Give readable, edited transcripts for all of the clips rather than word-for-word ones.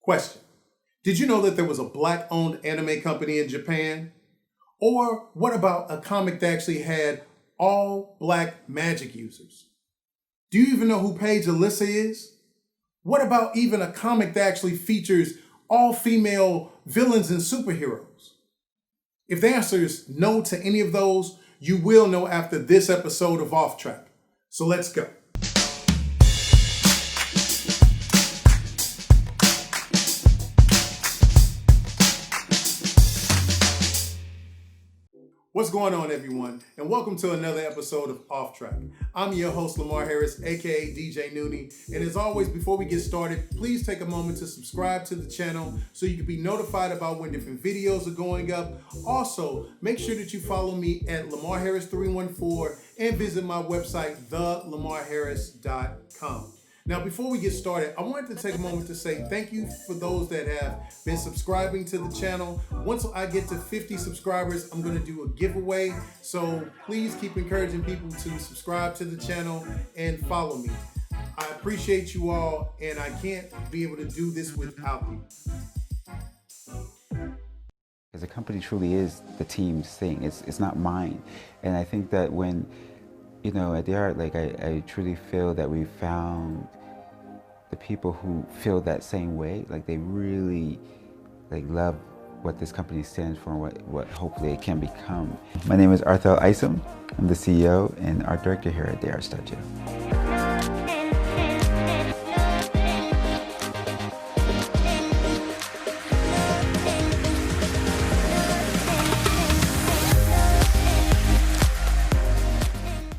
Question. Did you know that there was a Black-owned anime company in Japan? Or what about a comic that actually had all Black magic users? Do you even know who Paige Alyssa is? What about even a comic that actually features all female villains and superheroes? If the answer is no to any of those, you will know after this episode of Off Track. So let's go. What's going on, everyone, and welcome to another episode of Off Track. I'm your host, Lamar Harris, aka DJ Noonie, and as always, before we get started, please take a moment to subscribe to the channel so you can be notified about when different videos are going up. Also, make sure that you follow me at Lamar Harris 314 and visit my website, thelamarharris.com. Now, before we get started, I wanted to take a moment to say thank you for those that have been subscribing to the channel. Once I get to 50 subscribers, I'm going to do a giveaway. So please keep encouraging people to subscribe to the channel and follow me. I appreciate you all, and I can't be able to do this without you. Because the company truly is the team's thing. It's not mine. And I think that when, you know, at the art, like I truly feel that we found the people who feel that same way. Like they really love what this company stands for and what hopefully it can become. My name is Arthel Isom. I'm the CEO and art director here at D'ART Shtajio.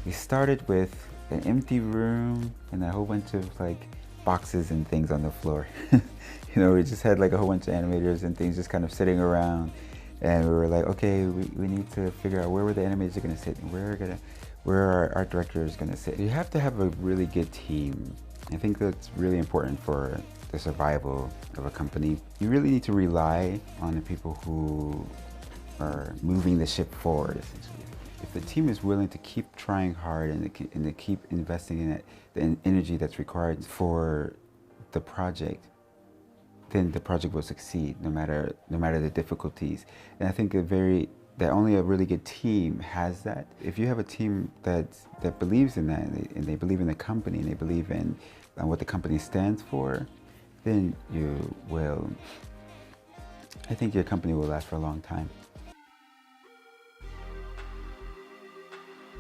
We started with an empty room and a whole bunch of boxes and things on the floor. You know, we just had a whole bunch of animators and things just kind of sitting around, and we were like, okay, we need to figure out where the animators are going to sit and where our art director is going to sit. You have to have a really good team. I think that's really important for the survival of a company. You really need to rely on the people who are moving the ship forward, essentially. If the team is willing to keep trying hard and to keep investing in it, the energy that's required for the project, then the project will succeed no matter the difficulties. And I think that only a really good team has that. If you have a team that believes in that and they believe in the company and they believe in what the company stands for, then I think your company will last for a long time.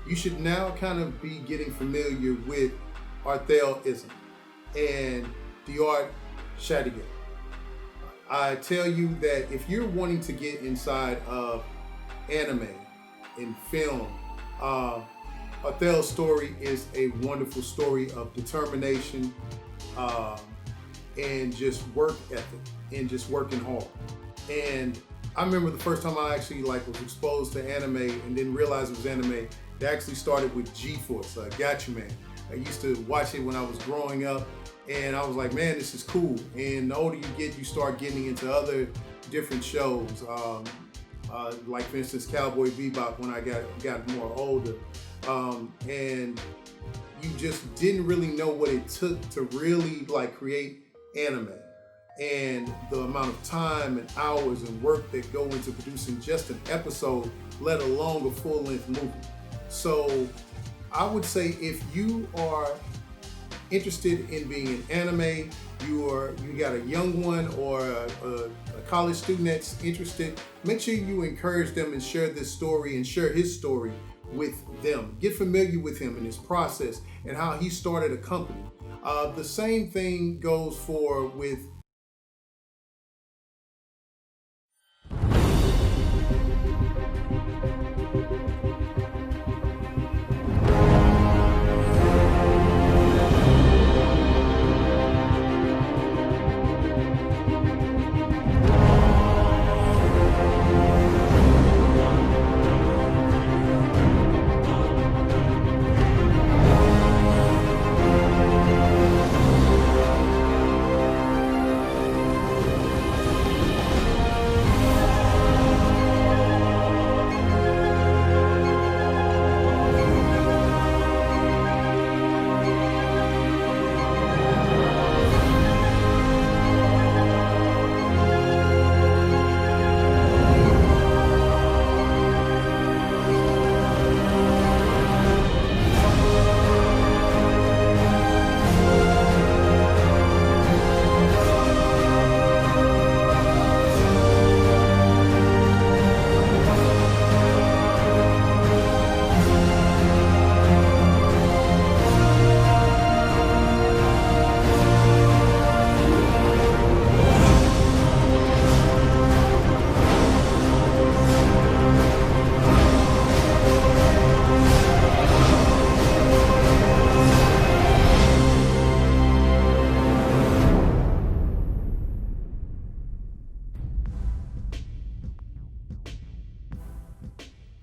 You should now kind of be getting familiar with Arthel Isom and D'ART Shtajio. I tell you that if you're wanting to get inside of anime and film, Arthel's story is a wonderful story of determination and just work ethic and just working hard. And I remember the first time I actually was exposed to anime and didn't realize it was anime. It actually started with G-Force, Gatchaman. I used to watch it when I was growing up, and I was like, man, this is cool. And the older you get, you start getting into other different shows, like for instance, Cowboy Bebop when I got more older. And you just didn't really know what it took to really create anime. And the amount of time and hours and work that go into producing just an episode, let alone a full-length movie. So I would say if you are interested in being an anime, you got a young one or a college student that's interested, make sure you encourage them and share this story and share his story with them. Get familiar with him and his process and how he started a company. The same thing goes with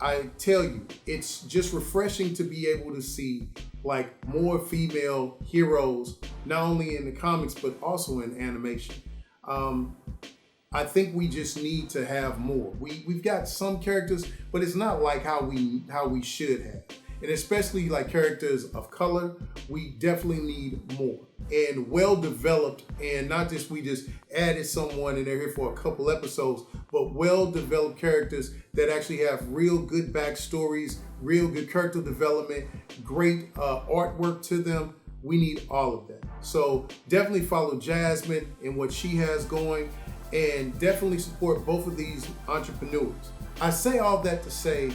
I tell you, it's just refreshing to be able to see like more female heroes, not only in the comics, but also in animation. I think we just need to have more. We've got some characters, but it's not like how we should have. And especially like characters of color, we definitely need more. And well developed, and not just we just added someone and they're here for a couple episodes, but well developed characters that actually have real good backstories, real good character development, great artwork to them. We need all of that. So definitely follow Jasmine and what she has going, and definitely support both of these entrepreneurs. I say all that to say,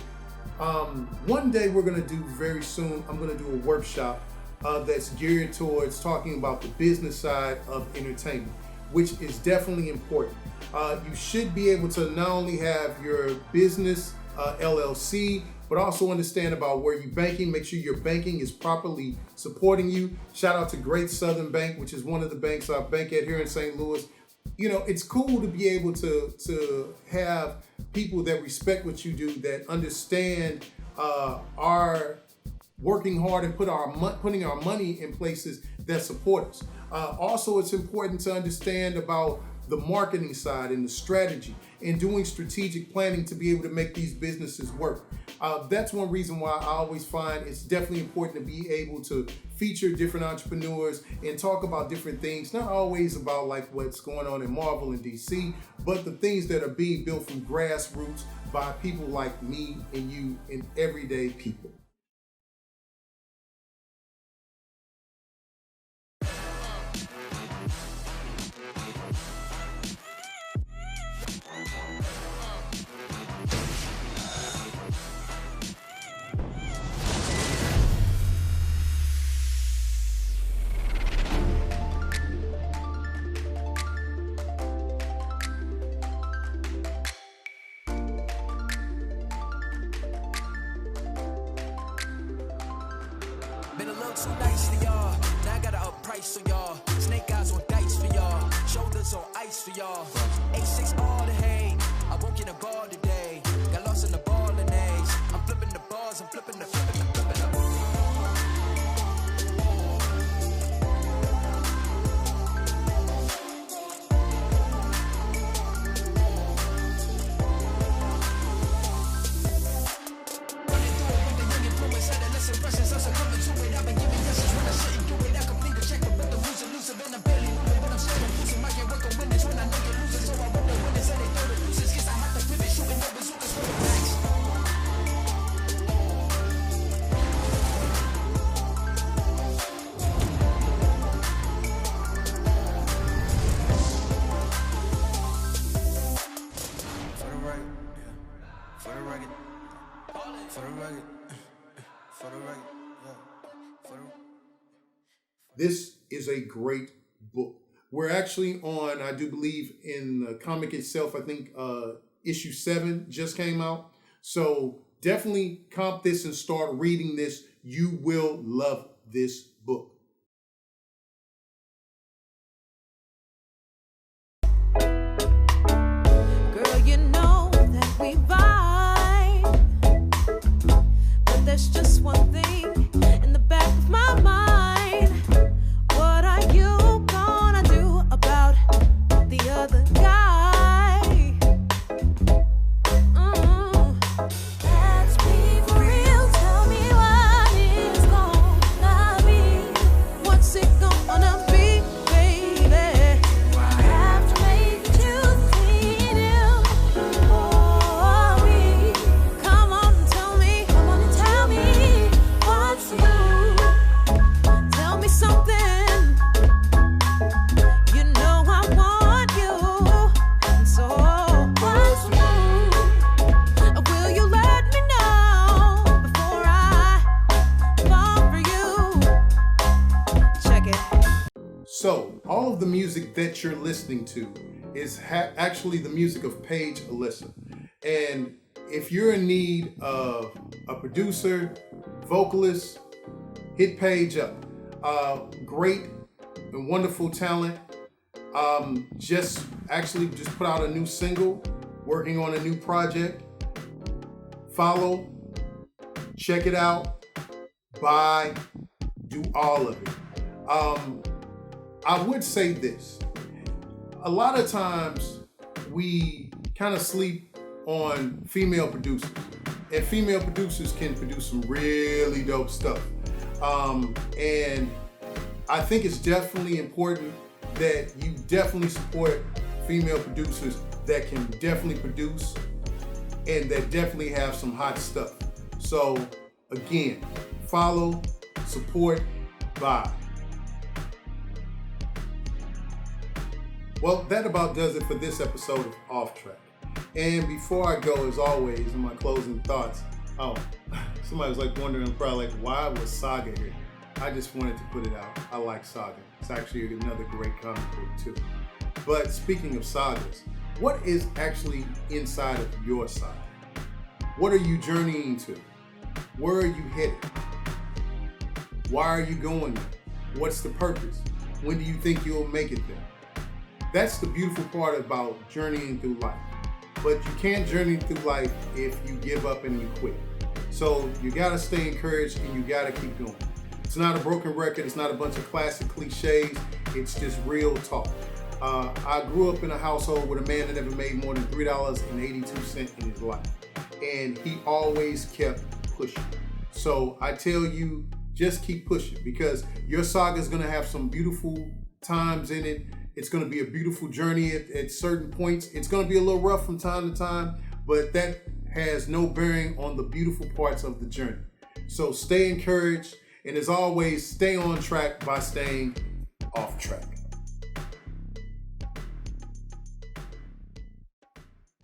one day we're gonna do very soon, I'm gonna do a workshop that's geared towards talking about the business side of entertainment, which is definitely important. You should be able to not only have your business LLC, but also understand about where you're banking, make sure your banking is properly supporting you. Shout out to Great Southern Bank, which is one of the banks I bank at here in St. Louis. You know, it's cool to be able to have people that respect what you do, that understand our working hard and putting our money in places that support us. Also, it's important to understand about the marketing side and the strategy and doing strategic planning to be able to make these businesses work. That's one reason why I always find it's definitely important to be able to feature different entrepreneurs and talk about different things, not always about like what's going on in Marvel and DC, but the things that are being built from grassroots by people like me and you and everyday people. Been a little too nice for y'all. Now I gotta up price for y'all. Snake eyes on dice for y'all. Shoulders on ice for y'all. A6 all the hay. I won't get a guard today. Got lost in the ball and A's. I'm flipping the bars. I'm flipping the. This is a great book. We're actually on, I do believe, in the comic itself, I think issue 7 just came out. So definitely comp this and start reading this. You will love this book. Girl, you know that we vibe, but there's just one thing in the back of my mind. What are you gonna do about the other guy? Ask me for real, tell me what it's gonna be. What's it gonna be, baby? I have to make it to see you. Oh, we come on and tell me, what's you? Tell me something. You know I want you. And so what's you? Will you let me know before I fall for you? Check it. So all of the music that you're listening to is actually the music of Paige Alyssa. And if you're in need of a producer, vocalist, hit Paige up. Great and wonderful talent. Just put out a new single, working on a new project. Follow, check it out, buy, do all of it. I would say this. A lot of times we kind of sleep on female producers, and female producers can produce some really dope stuff. And I think it's definitely important that you definitely support female producers that can definitely produce and that definitely have some hot stuff. So again, follow, support, buy. Well, that about does it for this episode of Off Track. And before I go, as always, in my closing thoughts, somebody was like wondering, probably like, why was Saga here? I just wanted to put it out. I like Saga. It's actually another great comic book too. But speaking of sagas, what is actually inside of your saga? What are you journeying to? Where are you headed? Why are you going there? What's the purpose? When do you think you'll make it there? That's the beautiful part about journeying through life. But you can't journey through life if you give up and you quit. So you gotta stay encouraged and you gotta keep going. It's not a broken record, it's not a bunch of classic cliches, it's just real talk. I grew up in a household with a man that never made more than $3.82 in his life. And he always kept pushing. So I tell you, just keep pushing, because your saga is gonna have some beautiful times in it. It's going to be a beautiful journey at certain points. It's going to be a little rough from time to time, but that has no bearing on the beautiful parts of the journey. So stay encouraged, and as always, stay on track by staying off track.